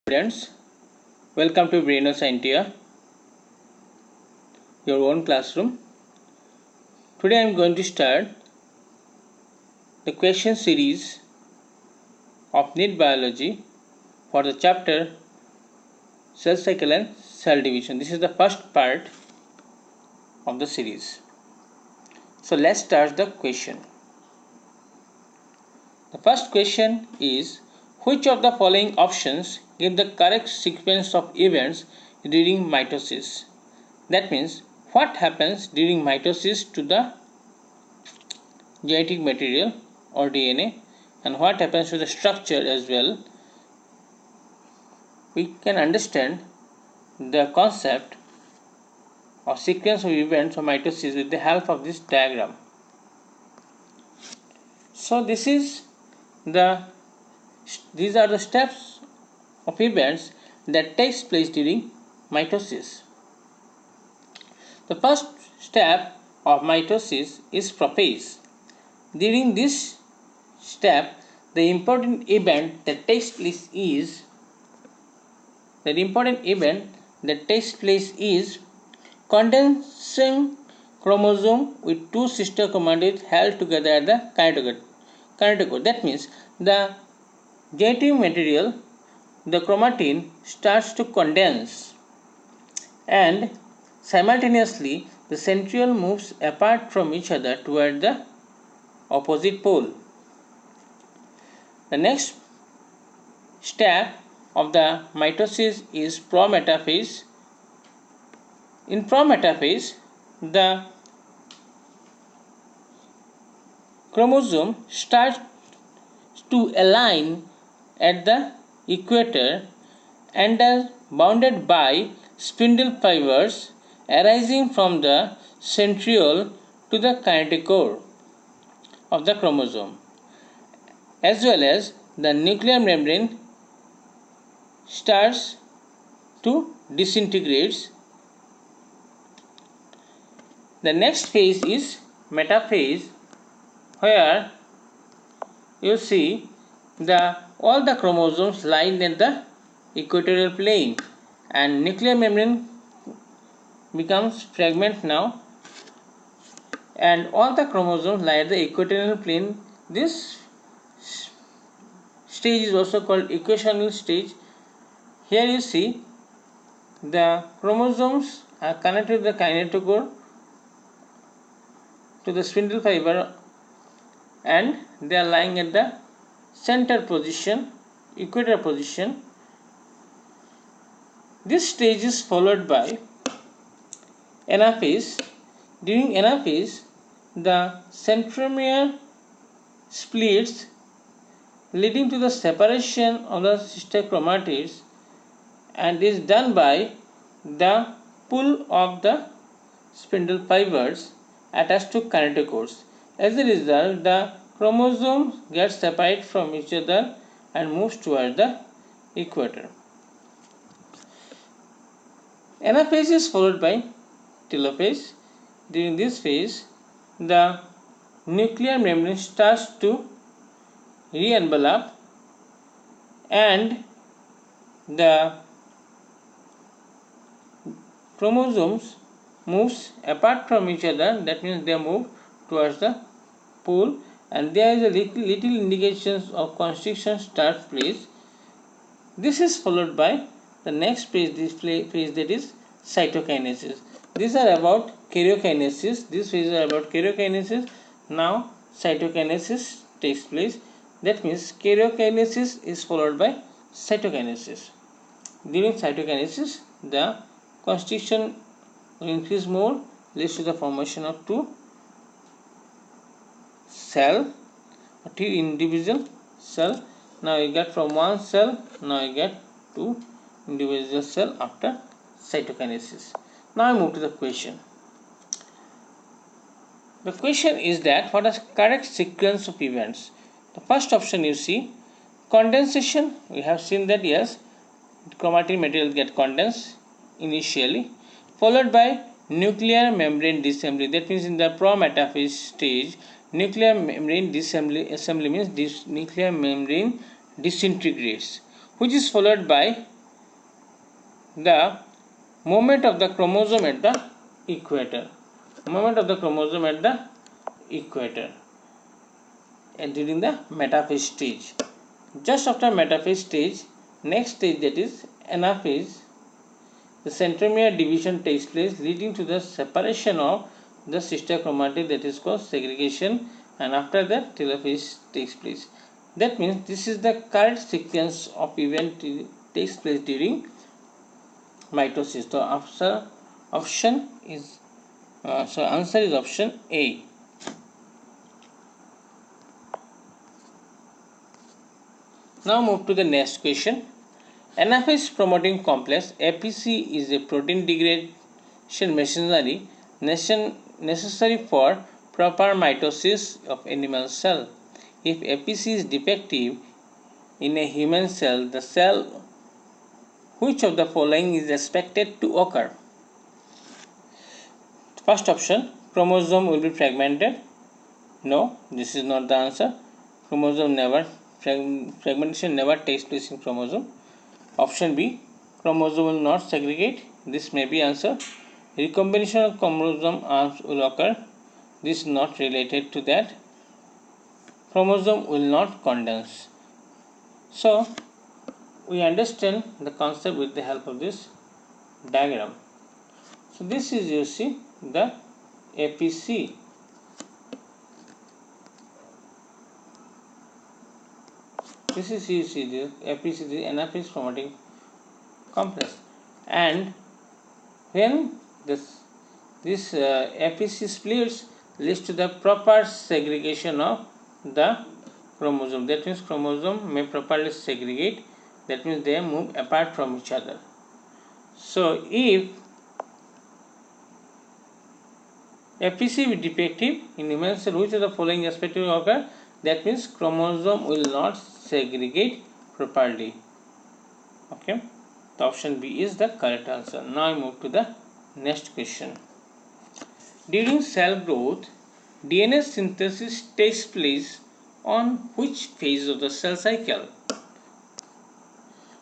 Students, welcome to BrainOscientia, your own classroom. Today I am going to start the question series of Neet Biology for the chapter Cell Cycle and Cell Division. This is the first part of the series. So let's start the question. The first question is, which of the following options give the correct sequence of events during mitosis? That means, what happens during mitosis to the genetic material or DNA, and what happens to the structure as well. We can understand the concept of sequence of events of mitosis with the help of this diagram. So these are the steps of events that takes place during mitosis. The first step of mitosis is prophase. During this step, the important event that takes place is condensing chromosome with two sister chromatin held together at the kinetochore. That means the genetic material, the chromatin, starts to condense, and simultaneously the centriole moves apart from each other toward the opposite pole. The next step of the mitosis is prometaphase. In prometaphase, the chromosome starts to align at the equator and are bounded by spindle fibers arising from the centriole to the kinetochore of the chromosome, as well as the nuclear membrane starts to disintegrate. The next phase is metaphase, where you see all the chromosomes lying in the equatorial plane, and nuclear membrane becomes fragment now, and all the chromosomes lie at the equatorial plane. This stage is also called equational stage. Here you see the chromosomes are connected to the kinetochore to the spindle fiber, and they are lying at the center position, equator position. This stage is followed by anaphase. During anaphase, the centromere splits, leading to the separation of the sister chromatids, and is done by the pull of the spindle fibers attached to kinetochores. As a result, the chromosomes get separated from each other and moves toward the equator. Anaphase is followed by telophase. During this phase, the nuclear membrane starts to re-envelop, and the chromosomes moves apart from each other. That means they move towards the pole, and there is a little indications of constriction start place. This is followed by the next phase, that is cytokinesis. These are about karyokinesis. These phases are about karyokinesis. Now cytokinesis takes place. That means karyokinesis is followed by cytokinesis. During cytokinesis, the constriction will increase more, leads to the formation of two individual cell. Now you get from one cell, now you get two individual cell after cytokinesis. Now I move to the question. The question is that what is correct sequence of events? The first option you see, condensation. We have seen that yes, chromatin material get condensed initially, followed by nuclear membrane disassembly. That means in the prometaphase stage, nuclear membrane disassembly means nuclear membrane disintegrates, which is followed by the movement of the chromosome at the equator. Movement of the chromosome at the equator and during the metaphase stage. Just after metaphase stage, next stage, that is anaphase, the centromere division takes place, leading to the separation of the sister chromatid, that is called segregation, and after that telophase takes place. That means this is the correct sequence of event takes place during mitosis. The option is answer is option A. Now move to the next question. Anaphase promoting complex APC is a protein degradation machinery necessary for proper mitosis of animal cell. If APC is defective in a human cell, the cell which of the following is expected to occur? First option, chromosome will be fragmented. No, this is not the answer. Fragmentation never takes place in chromosome. Option B, chromosome will not segregate. This may be answer. Recombination of chromosome arms will occur. This is not related to that. Chromosome will not condense. So, we understand the concept with the help of this diagram. So, this is, you see, the APC. This is, you see, the APC, the anaphase promoting complex, and when this APC splits, leads to the proper segregation of the chromosome. That means chromosome may properly segregate. That means they move apart from each other. So if APC is defective in human cell, which of the following aspect will occur? That means chromosome will not segregate properly. Okay, the option B is the correct answer. Now I move to the next question. During cell growth, DNA synthesis takes place on which phase of the cell cycle?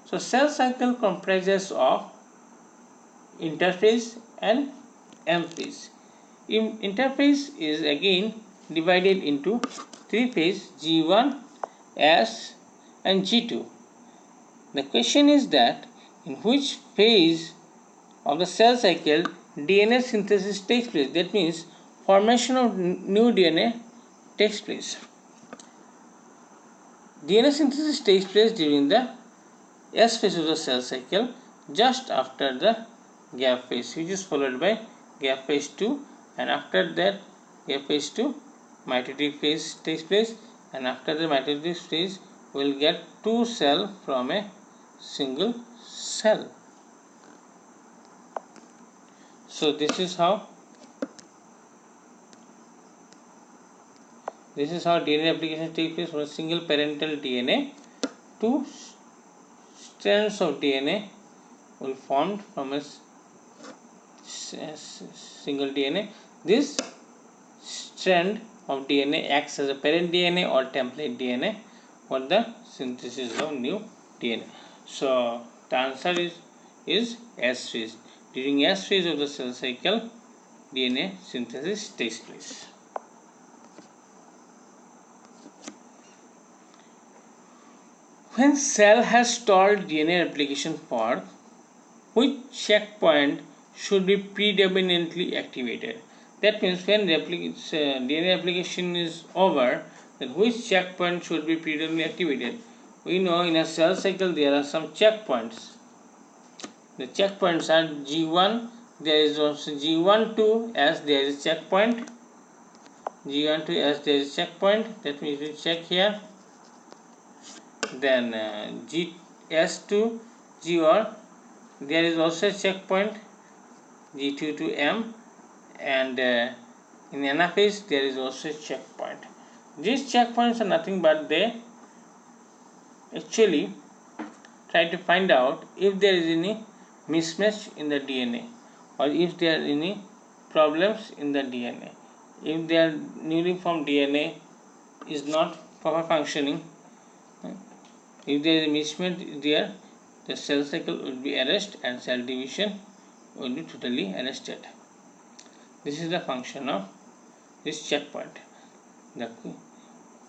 So cell cycle comprises of interphase and M phase. Interphase is again divided into three phases, G1, S and G2. The question is that in which phase of the cell cycle DNA synthesis takes place. That means formation of new DNA takes place. DNA synthesis takes place during the S phase of the cell cycle, just after the gap phase, which is followed by gap phase 2, and after that gap phase 2 mitotic phase takes place, and after the mitotic phase we will get two cells from a single cell. So this is how DNA replication takes place. From a single parental DNA, two strands of DNA will formed from a single DNA. This strand of DNA acts as a parent DNA or template DNA for the synthesis of new DNA. So the answer is S phase. During S phase of the cell cycle, DNA synthesis takes place. When cell has stalled DNA replication path, which checkpoint should be predominantly activated? That means when DNA replication is over, then which checkpoint should be predominantly activated? We know in a cell cycle there are some checkpoints. The checkpoints are G1, there is also G12 as there is checkpoint. G12 as there is checkpoint, that means we check here. Then GS2 G or there is also a checkpoint G2 to M, and in anaphase there is also a checkpoint. These checkpoints are nothing but they actually try to find out if there is any mismatch in the DNA or if there are any problems in the DNA. If their newly formed DNA is not proper functioning, if there is a mismatch there, the cell cycle will be arrested and cell division will be totally arrested. This is the function of this checkpoint.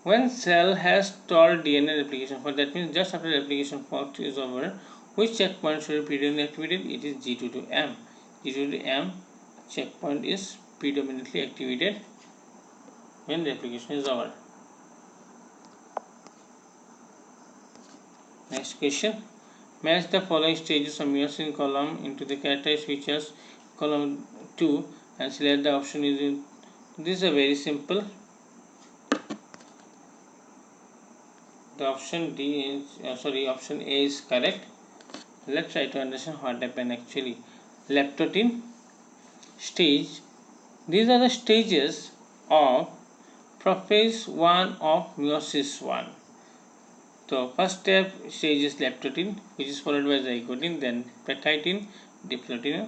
When cell has stalled DNA replication, for that means just after replication part is over, which checkpoint should be predominantly activated? It is G2 to M. G2 to M checkpoint is predominantly activated when replication is over. Next question. Match the following stages of meiosis in column into the characteristic features column 2 and select the option using. This is a very simple. The option D is option A is correct. Let's try to understand what happened actually. Leptotin stage. These are the stages of prophase 1 of meiosis 1. So first stage is leptotin, which is followed by zygotin, then peptidin, diplotin,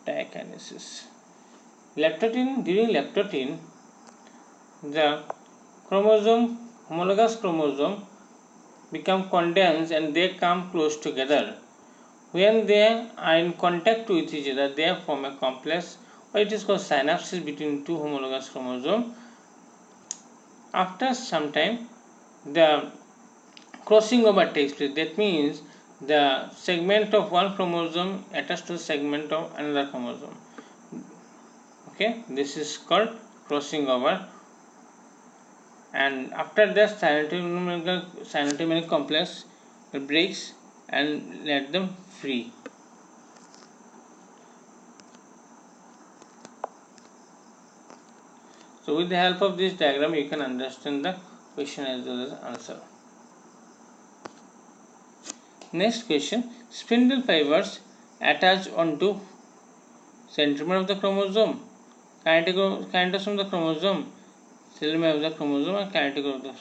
diakinesis. During leptotin, the homologous chromosome become condensed and they come close together. When they are in contact with each other, they form a complex, or it is called synapses between two homologous chromosomes. After some time, the crossing over takes place. That means the segment of one chromosome attached to the segment of another chromosome. Okay, this is called crossing over. And after that, synaptic complex breaks and let them free. So with the help of this diagram, you can understand the question as well as answer. Next question. Spindle fibers attach onto centromere of the chromosome, kinetosome of the chromosome, telomere of the chromosome, and kinetochore of the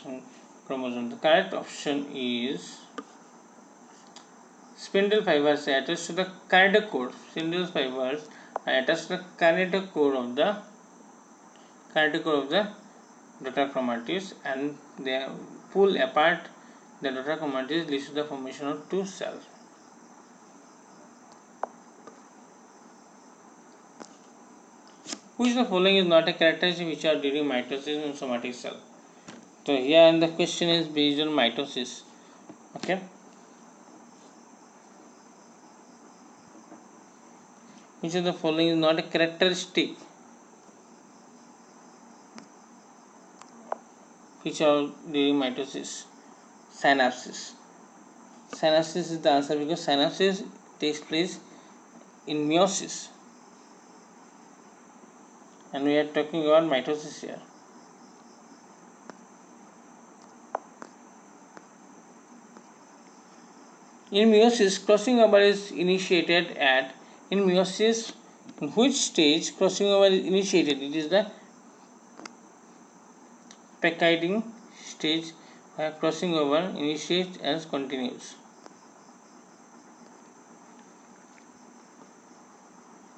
chromosome. The correct option is spindle fibers attached to the kinetochore. Spindle fibers are attached to the kinetochore of the daughter chromatids, and they pull apart the daughter chromatids, leads to the formation of two cells. Which of the following is not a characteristic feature during mitosis in somatic cell? So here and the question is based on mitosis. Okay. Which of the following is not a characteristic feature during mitosis? Synapses. Synapses is the answer because synapses takes place in meiosis, and we are talking about mitosis here. In meiosis, crossing over is initiated at in meiosis. In which stage crossing over is initiated? It is the peptidin stage, where crossing over initiates and continues.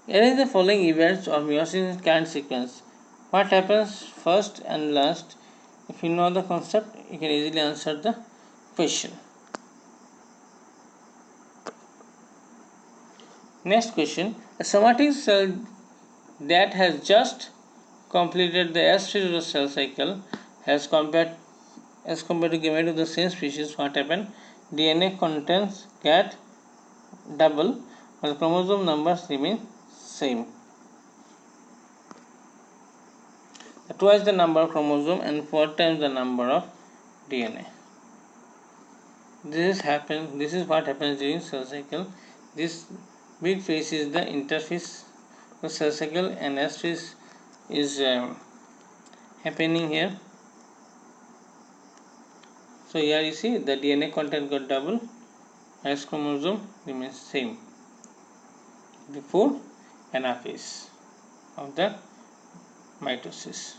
Arrange the following events of meiosis in current sequence. What happens first and last? If you know the concept, you can easily answer the question. Next question. A somatic cell that has just completed the S phase of the cell cycle as compared to gamete of the same species, what happened? DNA contents get double, but the chromosome numbers remain same. Twice the number of chromosome and 4 times the number of DNA. This is what happens during cell cycle. This big phase is the interphase of cell cycle, and S phase is happening here. So here you see the DNA content got double, S chromosome remains same before anaphase of the mitosis.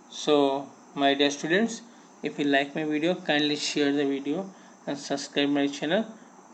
So my dear students, if you like my video, kindly share the video and subscribe my channel